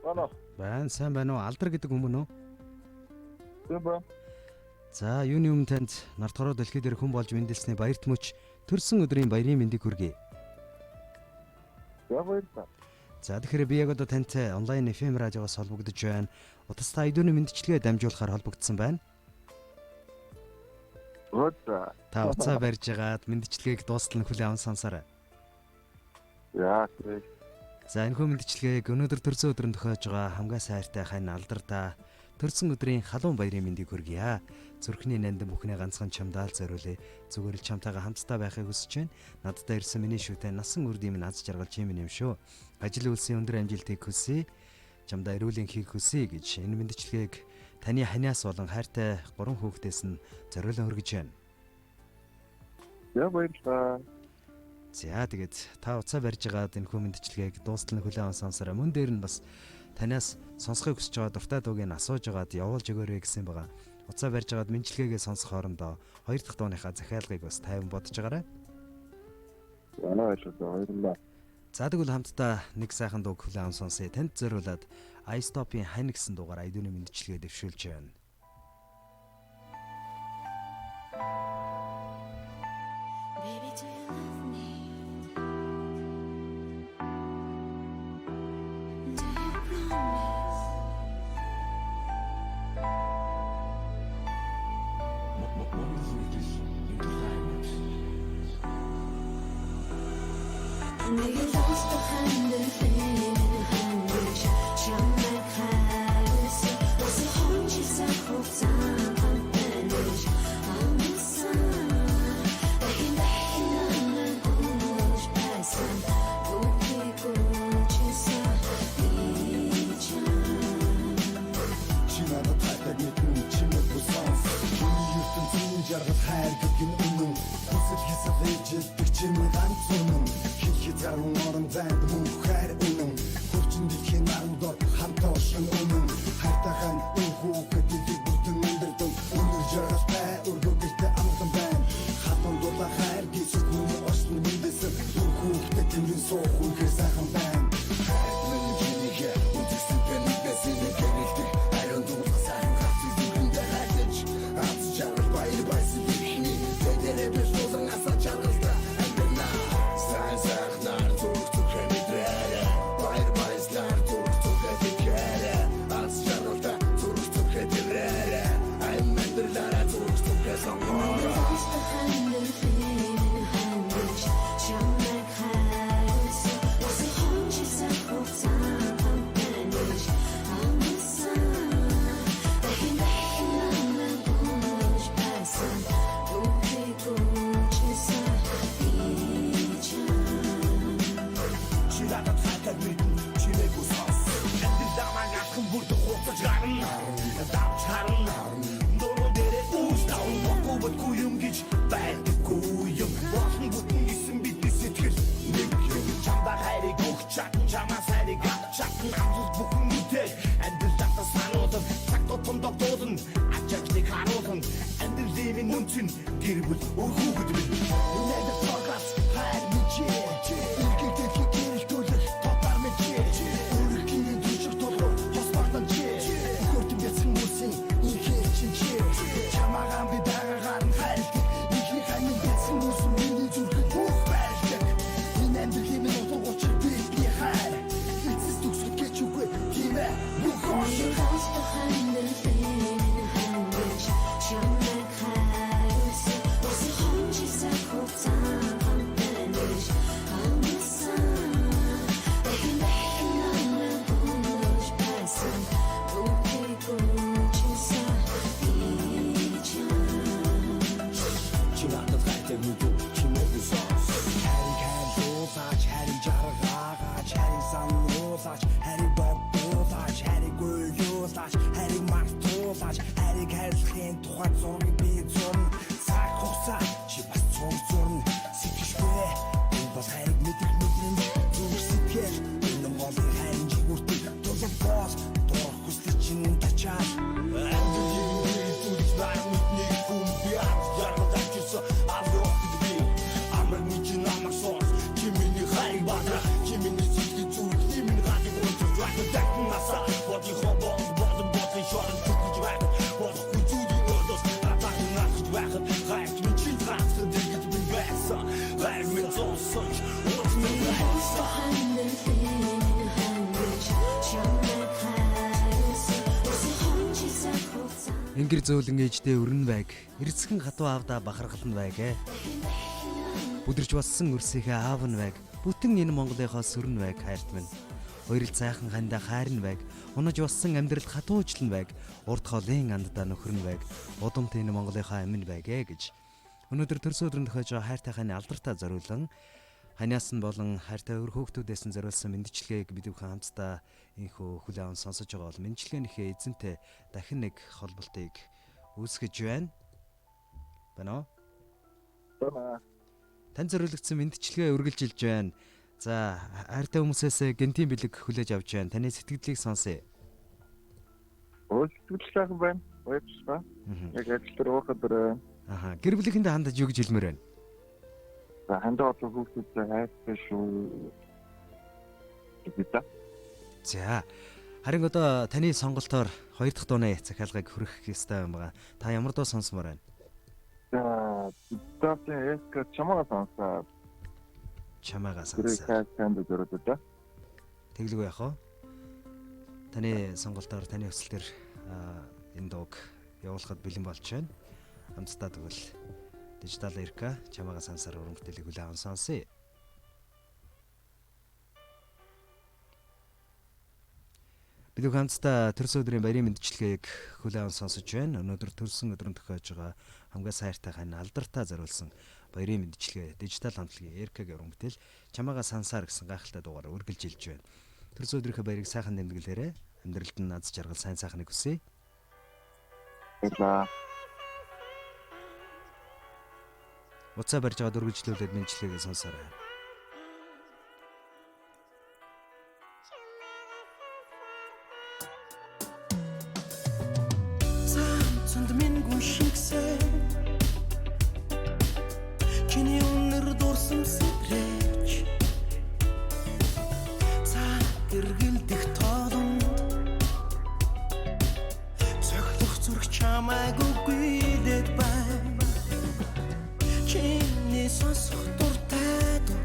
Ано. Сайн байна уу? Алдар гэдэг хүмүүс үү? Тийм ба. За, юуны өмнө танд нарт хороо дэлхий дээр хүн болж мэндэлсний баярт мөч төрсөн өдрийн баярын мэндийг хүргэе. Баярлалаа. За, тэгэхээр би яг одоо тантай онлайн FM радиогоос холбогдож байна. Утастай айдууны мэндчлэгээ дамжуулахаар холбогдсон байна. Өтө. Та уцаа барьж агаад мэндчлэгийг дуустал нь хүлээн аван сонсоорой. Яа, тийм. За, энэхүү мэндчлэгийг өнөөдөр төрсөн өдрөнд тохиож байгаа хамгаа сайртай хань алдартаа төрсөн өдрийн халуун баярын мэндийг хүргье. Зүрхний нандин бүхнээ ганцхан чамдаал зориулъя. Зүгээр л чамтайгаа хамтдаа байхыг хүсэж байна. Надтай ирсэн миний шүтэн насан үрдийн минь аз жаргал чимэн юм шүү. Ажил үйлсийн өндөр амжилтыг хүсье. Чамдаа эрүүлийн хийх хүсье гэж энэ мэндчлэгийг таны ханиас болон хайртай 3 хүүхдээс нь зориулан хүргэж байна. Яа, баярлалаа. За, тэгээд та уцаа барьж агаад энэхүү мэндчлэгийг дуустал нь хүлээн аван сонсороо. Мөн дээр нь бас танаас сонсохыг хүсэж байгаа дуртай дууг нь асууж агаад явуулж өгөөрэй гэсэн байгаа. Уцаа барьж агаад мэндчлэгээ сонсох хоорондоо 2 дахь дууныхаа захиалгыг бас тайван бодож агаарай. Баярлалаа. За, тэгвэл хамтдаа нэг сайхан дууг хүлээн аван сонсъё. Танд зориулаад I Stop-ийн хань гэсэн дуугаар айдууны мэндчлэгээ дэвшүүлж байна. Baby, do you love me? Do you promise? 내게 lost behind the feeling 한듯이 정말 가겠어 어서 혼자서 혹사한 듯이 어느새 내게 너만 보고 싶어서 웃기고 지서 이제 지나다 탈때 눈치를 부숴 유유했던 숨은 자를 하얀 운동 구슬해서 레이지들 짐을 안 쏘는 희희자로 너는 잔드 무카를 우는 굴진 뒤에 나를 더 함터신 우는 할딱한 우고 그 뒤에 붙은 만들던 오늘 저러서 배 울고 길 때 아무튼 밴 하던 돌다 하얀 기술 눈이 어시는 민대서 우고 그때 들린 소울 그 사람 밴 하얀 길이야 우직슨 밴이 뺏으는 게릴들 아이런 돌다 사람 같이 누군가 하겠지 아주 잘을 바이를 바이스 비히니 제대로 배소상 나서 잘했다 안되나 사이사학 나를 툭툭 해미드래라 바이를 바이스 나를 툭툭 해지켜라 아주 잘했다 툭툭 해지래라 아임 만들라라 툭툭 해서 내게 lost behind the feeling 한듯이 정말 가겠어 어서 혼자서 혹사한 듯이 어느새 내게 너만 보고 싶어서 웃기고 지서 이제 지나다 탈때 믿음 지내고 섰어 애들다만 약간 물도 호떡자는 남차는 너로 내래 우스타운 먹고 벗고 용기지 빨리 고용 와신 붙은 있음 빛이 튀어 느낌 잠바하리고 작은 자마살이가 작은 남수 부흥 밑에 애들 딱다 사노든 작도 톤덕도든 악작이 가노든 애들 집이 눈친 길을 오후그들 내가 떠갔어 하얀 미치 일길 들기 길을 돌려 더 빠르면 우리 길을 뒤적 돌로 호스파단지 그것도 몇승 못생 이게 진실 자막한 비 다가가는 할때 이게 가는 몇승 무슨 민이 줄그 무발적 이낸들 힘이 너도 고칠 비비하래 일sis 뚝스럽게 죽고 힘에 무거워져 내게 lost behind the feeling 한듯이 정말 가겠어 어서 혼자서 혹사한 듯이 어느새 내게 너만 보고 싶어서 웃기고 지서 이제 지나다 탈때 믿음 지내고 섰어 해리 간도사지 해리 자라가가지 해리 산로사지 해리 법도사지 해리 굴교사지 해리 막도사지 해리 갈스킨 тухайн зургийг би зурна цаг хугацаа чи бас зурна сэтгэшгүй би бас хайрыг мэдэх мэдрэмж зүрх сэтгэл энэ молийн хайрын жигүүртийг дурсан боос дурах хүсэл чинь тачаад амжилтын түлж баримтны хүн би ярмад авчирсан аврох би амар мэдэн намайг соос чи миний хайрыг бадрах чи миний сэтгэл зүрх чи миний гадаг унтаж хасаа бодихон болон шорон түгж байх болохгүй зүйлийн өрөөс атах нахж байх хайр минь чи таах дэгэж би байсан хайр минь зовсож what me Ингэр зөөлөн ээждээ өрнө байг. Эрцхэн хатуу аавда бахархална байг. Бүдэрч болсон өрсөөхөө аав нь байг. Бүтэн энэ Монголынхоо сүрэн байг хайрт минь. Хоёрл цайхан хандаа хайрн байг. Унаж болсон амьдралд хатуужлан байг. Урд хоолын анддаа нөхөр нь байг. Удамт энэ Монголынхоо амин байг гэж. Өнөөдөр төрсөн өдрөнд тохиож байгаа хайртай хань алдартай зориулан ханаас нь болон хайртай өр хөөгтүүдээс нь зориулсан мэндчилгээг бид бүхэн хамтдаа инхүү хүлээн аван сонсож байгаа бол мэндчилгээнийхээ эзэнтэй дахин нэг холболтыг үүсгэж байна. Бано? Бана. Тань зориулагдсан мэндчилгээ үргэлжилж байна. За, хайртай хүмүүсээс гэнтийн бэлэг хүлээж авч байна. Таны сэтгэлдлийг сонсъё. Өөрчлөлт байна. Өөрчлөлт. Яг ажил дээр уухад Аха, гэр бүлийнхэндээ хандаж юу гэж хэлмээр байна? за хандаа олон хүүхдүүдтэй хайртай шүү. Бидээ. За. Харин одоо таны сонголтоор хоёр дахь дууны захиалгыг хүргэх ёстой юм байна. Та ямар дуу сонсомоор байна? За, бидээ эсkä чамаа сонсаа. Чамаага Гэрээ сонсоо. танд дөрөдөө. Тэглгүй яах вэ? Таны сонголтоор таны өсөлтөр энэ дууг явуулахад бэлэн болж байна. Хамтдаа тэгвэл дижитал эрка чамаага сансаар уран бүтээлийг хүлээн аван сонсъё. Бид хамтдаа төрсөн өдрийн баярын мэндчилгээг хүлээн аван сонсож байна. Өнөөдөр төрсөн өдрөнд тохиож байгаа хамгаа сайртай хань алдартай зориулсан баярын мэндчилгээ дижитал хамтлагийн эркагийн уран бүтээл чамаага сансаар гэсэн гайхалтай дуугаар үргэлжилж байна. Төрсөн өдрийнхөө баярыг сайхан тэмдэглээрэй. Амьдралд нь аз жаргал сайн сайхныг хүсье. За. Уцаа барьж байгаа дөрвөлжлүүлээд мэндчилгээгээ сонсоорой. Цанд минь гүн шигсээ чиний өнөр дурсан сэтрэж цаа гэргэлдэх тоолонд цохлох зүрх чамайг үгүйдээд байна чиний сонсох дуртай дуу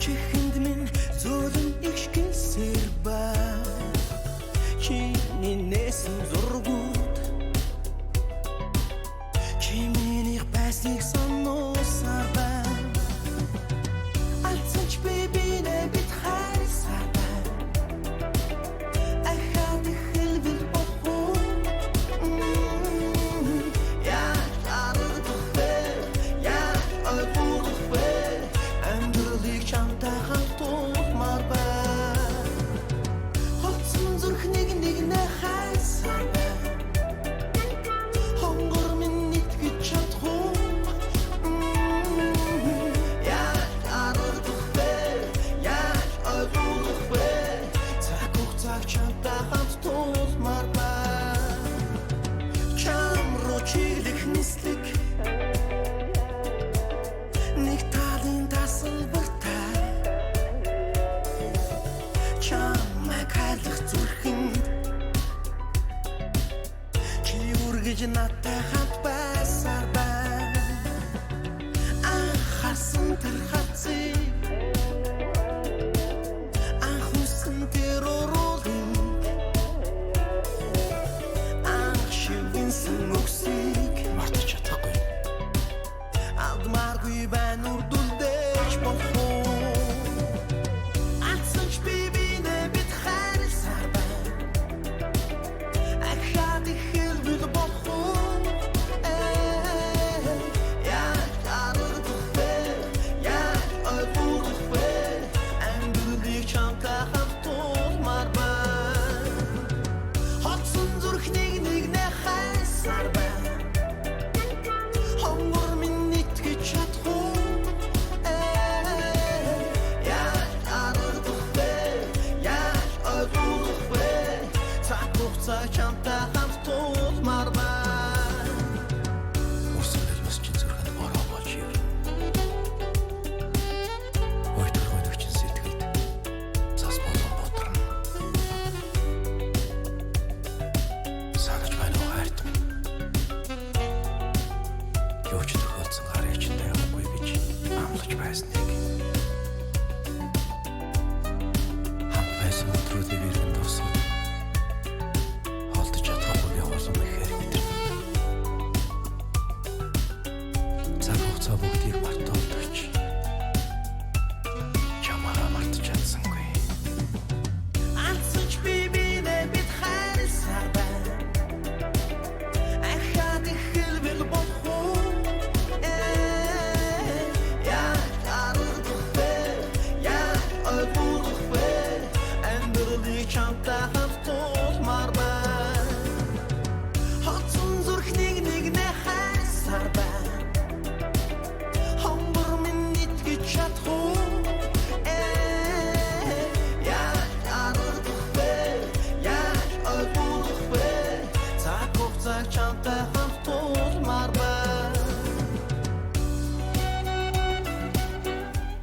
чихэнд минь зөөлөн ишгэлсээр байна чиний нээсэн зургууд чиний байсныг сануусаар байна алцанч бибинэ бит хайсаар байна ахад хэлбэл бохоо яаж аргадах вэ яаж ойлгох вэ амьдралыг чамтай хамтуулмаар байна хоцсон зүрх нэг хайсаар байна хонгор минь итгэж чадахгүй яаж аргадах вэ яаж ойлгох вэ цаг хугацааг чамтай хамтуулмаар байна чам руу чиглэх нислэг нэг талын тасалбартай чамайг хайрлах зүрхэнд чи үргэж надтай хамт байсаар байна анхаарсан тэр хацыг анхусан тэр уруулыг анх шивэнсэн үгсийг мартаж чадахгүй алдмааргүй байна үрдүүлдэж болохоо алцанч бибинэ бит хайрсаар байна ахад хэлбэл болохоо байсныг хамт байсан өдрүүдийг иргэн тусгад холдож чадахгүй явуулсан мэхээр өдөр. Цаг хугацаа бүгдийг мартуулж чамаараа мартаж чадсангүй. Ансч би бинэ бит хайрсаар байна. Ахад хэлбэл болохгүй. Чамтай хамтуулмаар байна. Хоцсон зүрхнийг нэгнээ хайсаар байна. Хомбор минь итгэж чадахгүй. Яа аргагүй бэ? Яа ойлгох вэ? Цаг хугацаа чамтай хамтуулмаар байна.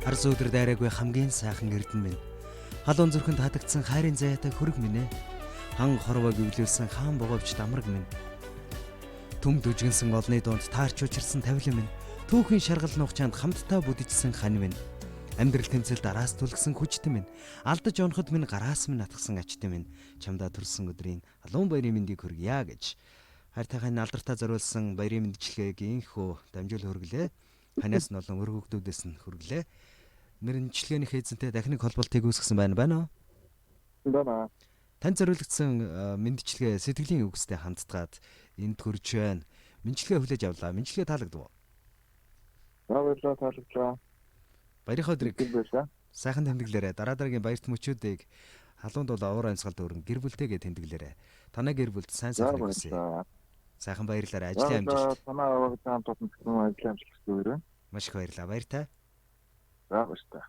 Арс өдөр дайраагүй хамгийн сайхан эрдэн минь. Халуун зүрхэнд хатагдсан хайрын заяатай хөрөг минь ээ. Хан хорвоо гүйлүүлсэн хаан боговч дамраг минь. Түм дүжгэнсэн олны дунд таарч учирсан тавилан минь. Түүхийн шаргал нухчаанд хамтдаа бүдижсэн хань минь. Амьдрал тэмцэлд араас түлгсэн хүчтэн минь. Алдаж оноход минь гараас минь атгсан ачтэн минь. Чамдаа төрсөн өдрийн халуун баярын мэндийг хүргье гэж. Хайртайхын алдартай зориулсан баярын мэндчлэгийг инхүү дамжуул хүргэлээ. Ханаас нь олон өр хөвгдүүдээс нь хүргэлээ. Мэрэнчлэгээний эзэнтэй дахныг холболтыг үүсгэсэн байна уу? Байна. Танд зориулагдсан мэндчлэгээ сэтгэлийн үгстэй хандтгаад энд хүрж байна. Мэндчлэгээ хүлээж авлаа. Мэндчлэгээ таалагдав уу? Баярлалаа таалагдсан. Баярын өдрийг Баярлалаа. сайхан тэмдэглээрэй. Дараа дараагийн баярт мөчүүдийг халуунд бол уур амьсгалд өрн гэр бүлтэйгээ тэмдэглээрэй. Танай гэр бүлд сайн сайхан хүсье. Сайхан баярлалаа. Ажлын амжилт. Танаа аваад таамт тутмын ажлын амжилт хүсье. Маш их баярлалаа. Баяртай. За баярлалаа.